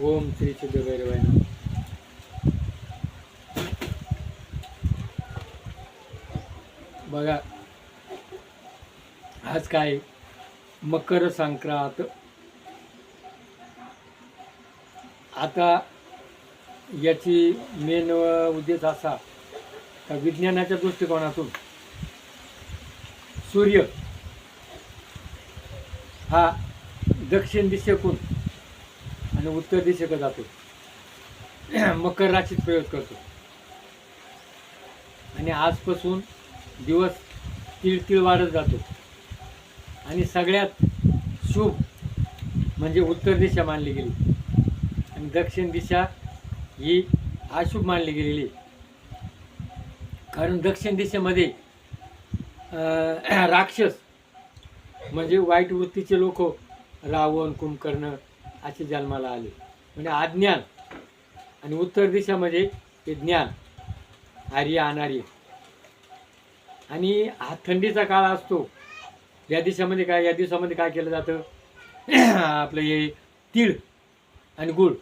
ओम श्री सिद्धभैरवाय नमः. बघा आज काय मकर संक्रांत. आता याची मेन उद्देश असा का विज्ञानाच्या दृष्टिकोनातून सूर्य हा दक्षिण दिशेकडून आणि उत्तर दिशेकडे जातो, मकर राशीत प्रवेश करतो आणि आजपासून दिवस तिळ वाढत जातो आणि सगळ्यात शुभ म्हणजे उत्तर दिशा मानली गेली आणि दक्षिण दिशा ही अशुभ मानली गेलेली. कारण दक्षिण दिशेमध्ये राक्षस म्हणजे वाईट वृत्तीचे लोक रावण कुंभकर्ण असे जन्माला आले, म्हणजे अज्ञान. आणि उत्तर दिशामध्ये हे ज्ञान, आर्य अनार्य. आणि हा थंडीचा काळ असतो. या दिवसामध्ये काय केलं जातं आपलं हे तीळ आणि गुळ.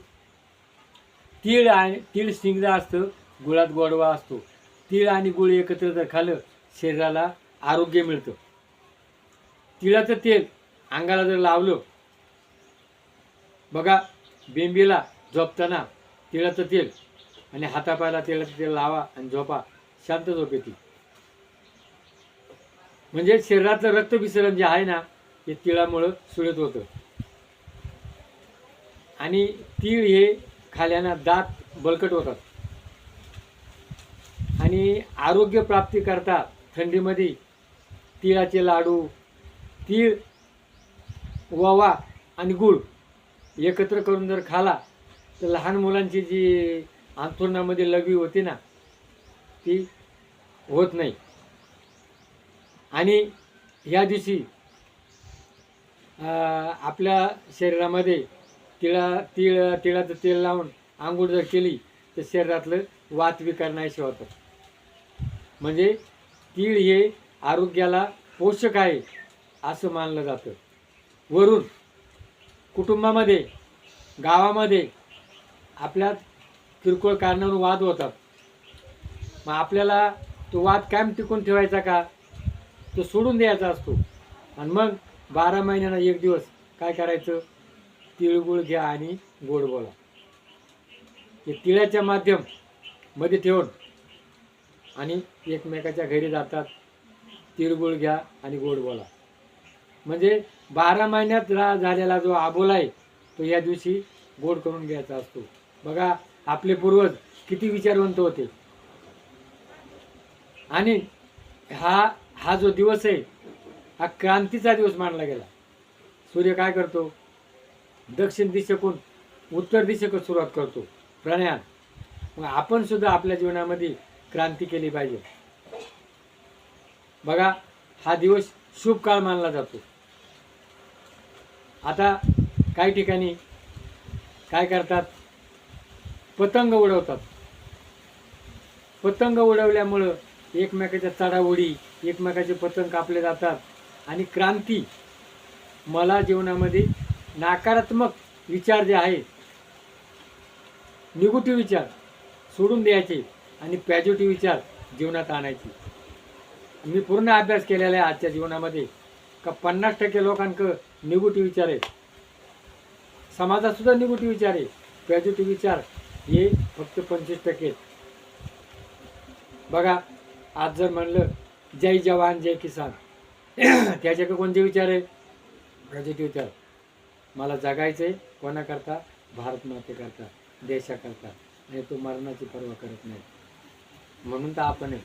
तीळ शिंगदा असतं, गुळात गोडवा असतो. तीळ आणि गुळ एकत्र जर खाल्लं शरीराला आरोग्य मिळतं. तिळाचं तेल अंगाला जर लावलं, बघा बेंबीला झोपताना तिळाचं तेल आणि हातापायाला तिळाचं तेल लावा आणि झोपा, शांत झोप येते. म्हणजे शरीरातलं रक्तभिसरण जे आहे ना हे तिळामुळं सुरळीत होतं. आणि तीळ हे खाल्यानं दात बळकट होतात आणि आरोग्य प्राप्ती करता थंडीमध्ये तिळाचे लाडू, तीळ, ओवा आणि गूळ एकत्र करून जर खाला तर लहान मुलांची जी अंथरुणामध्ये लघवी होती ना ती होत नाही. आणि या दिवशी आपल्या शरीरामध्ये तिळाचं तेल लावून आंघोळ जर केली तर शरीरातलं वात विकार नाहीसे होतं. म्हणजे तीळ हे आरोग्याला पोषक आहे असं मानलं जातं. वरून कुटुंबामध्ये, गावामध्ये आपल्यात किरकोळ कारणावरून वाद होतात. मग आपल्याला तो वाद कायम टिकून ठेवायचा का, तो सोडून द्यायचा असतो. आणि मग 12 महिन्यांना एक दिवस काय करायचं, तिळगुळ घ्या आणि गोड बोला. हे तिळाच्या माध्यम मध्ये ठेवून आणि एकमेकाच्या घरी जातात, तिळगुळ घ्या आणि गोड बोला. म्हणजे 12 महिन्यात झालेला जो आबोला आहे तो या दिवशी गोड करून घ्यायचा असतो. बघा आपले पूर्वज किती विचारवंत होते. आणि हा जो दिवस आहे हा क्रांतीचा दिवस मानला गेला. सूर्य काय करतो, दक्षिण दिशेकडून उत्तर दिशेकडे सुरुवात करतो प्रयाण. मग आपण सुद्धा आपल्या जीवनामध्ये क्रांती केली पाहिजे. बघा हा दिवस शुभ काळ मानला जातो. आता काही ठिकाणी काय करतात, पतंग उडवतात. पतंग उडवल्यामुळं एकमेकाच्या चढाओढी, एकमेकाचे पतंग कापले जातात. आणि क्रांती, मला जीवनामध्ये नकारात्मक विचार जे आहे, निगेटिव्ह विचार सोडून द्यायचे आणि पॉझिटिव्ह विचार जीवनात आणायचे. मी पूर्ण अभ्यास केलेला आहे आजच्या जीवनामध्ये का 50% लोकांकडे निगेटिव्ह विचार आहे. समाजात सुद्धा निगेटिव्ह विचार आहे. पॉझिटिव्ह विचार हे फक्त 25% आहेत. बघा आज जर म्हणलं जय जवान जय किसान, त्याच्याकडे कोणते विचार आहे, पॉझिटिव्ह विचार. मला जगायचं आहे कोणाकरता, भारत मातेकरता, देशाकरता. आणि तो मरणाची पर्वा करत नाही. म्हणून तर आपण आहे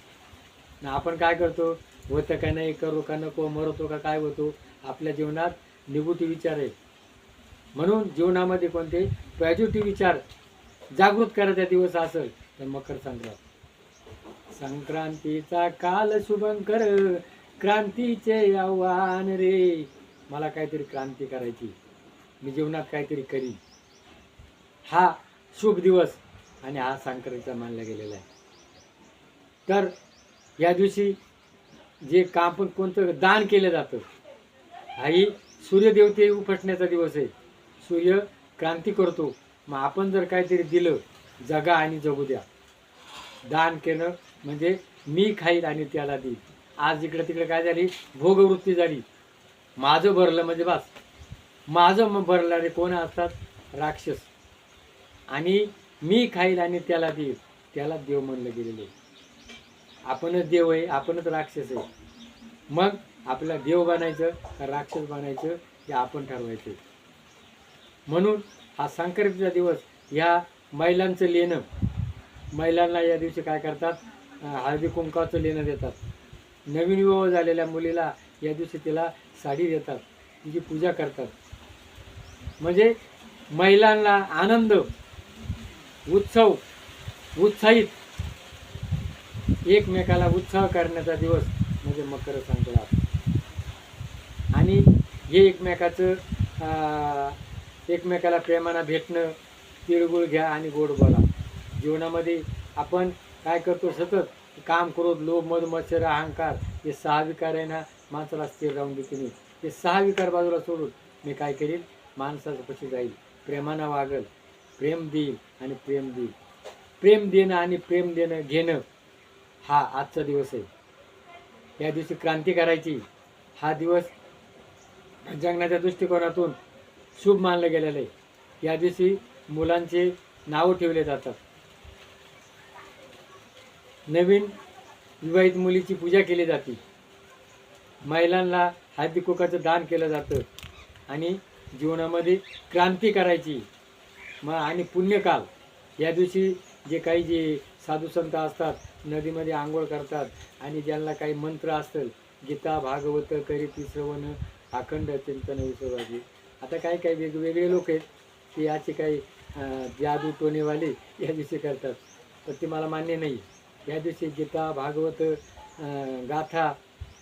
ना. आपण काय करतो, होतं का नाही, करू का नको, मरतो का काय होतो, आपल्या जीवनात निगेटिव्ह विचार आहे. म्हणून जीवनामध्ये कोणते पॉझिटिव्ह विचार जागृत करायचा दिवस असेल तर मकर संक्रांत. संक्रांतीचा काल शुभंकर, क्रांतीचे आव्हान रे. मला काहीतरी क्रांती करायची, मी जीवनात काहीतरी करीन. हा शुभ दिवस आणि हा संक्रांतीचा मानला गेलेला आहे. तर या दिवशी जे काम कोणतं दान केलं जातं, हाही सूर्यदेवते उपटण्याचा दिवस आहे. सूर्य क्रांती करतो मग आपण जर काहीतरी दिलं, जगा आणि जगू द्या, दान केलं म्हणजे मी खाईल आणि त्याला देईल. आज इकडे तिकडे काय झाली, भोगवृत्ती झाली. माझं भरलं म्हणजे बस, माझं भरणारे कोण असतात, राक्षस. आणि मी खाईल आणि त्याला देईल, त्याला देव म्हणलं गेलेलं आहे. आपणच देव आहे, आपणच राक्षस आहे. मग आपल्याला देव बनायचं का राक्षस बनायचं हे आपण ठरवायचं. म्हणून हा संक्रांतीचा दिवस, ह्या महिलांचं लेणं, महिलांना या दिवशी काय करतात, हळदी कुंकाचं लेणं देतात. नवीन विवाह झालेल्या मुलीला या दिवशी तिला साडी देतात, तिची पूजा करतात. म्हणजे महिलांना आनंद, उत्सव, उत्साहित, एकमेकाला उत्साह करण्याचा दिवस म्हणजे मकर संक्रांत. आणि हे एकमेकाला प्रेमानं भेटणं, तिळगुळ घ्या आणि गोड बोला. जीवनामध्ये आपण काय करतो, सतत काम करू, लोभ, मद, मत्सर, अहंकार, हे 6 विकार आहे ना, माणसाला स्थिर राहून देते नाही. हे 6 विकार बाजूला सोडून मी काय करील, माणसाच्या पशी जाईल, प्रेमानं वागल, प्रेम देईल आणि प्रेम देईल. प्रेम देणं आणि प्रेम देणं घेणं हा आजचा दिवस आहे. या दिवशी क्रांती करायची. हा दिवस जगण्याच्या दृष्टिकोनातून शुभ मानलं गेलेलं आहे. या दिवशी मुलांचे नावं ठेवले जातात. नवीन विवाहित मुलीची पूजा केली जाते. महिलांना हळदी कुंकाचं दान केलं जातं. आणि जीवनामध्ये क्रांती करायची. मग आणि पुण्यकाल, या दिवशी जे साधू संत असतात, नदीमध्ये आंघोळ करतात. आणि ज्यांना काही मंत्र असतील, गीता, भागवत करीती श्रवण, अखंड चिंतन विश्वाजी. आता काही वेगवेगळे लोक आहेत की याचे काही जादू टोणेवाले या दिवशी करतात, तर ते मला मान्य नाही. या दिवशी गीता, भागवत, गाथा,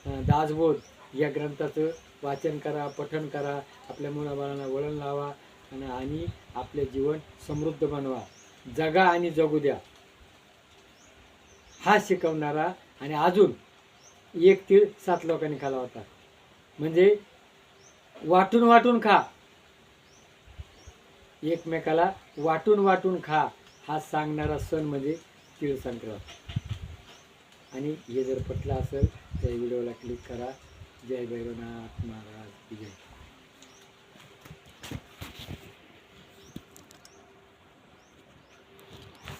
दासबोध या ग्रंथाचं वाचन करा, पठण करा, आपल्या मुलाबाळांना वळण लावा आणि आपले जीवन समृद्ध बनवा. जगा आणि जगू द्या हा शिकवणारा. आणि अजून 1 तीळ 7 लोकांनी खाला होता. म्हणजे वाटून वाटून खा, एकमेकाला वाटून वाटून खा, हा सांगणारा सण म्हणजे तीळ संक्रांत. आणि हे जर पटलं असेल तर व्हिडिओला क्लिक करा. जय भैरवनाथ महाराज की जय.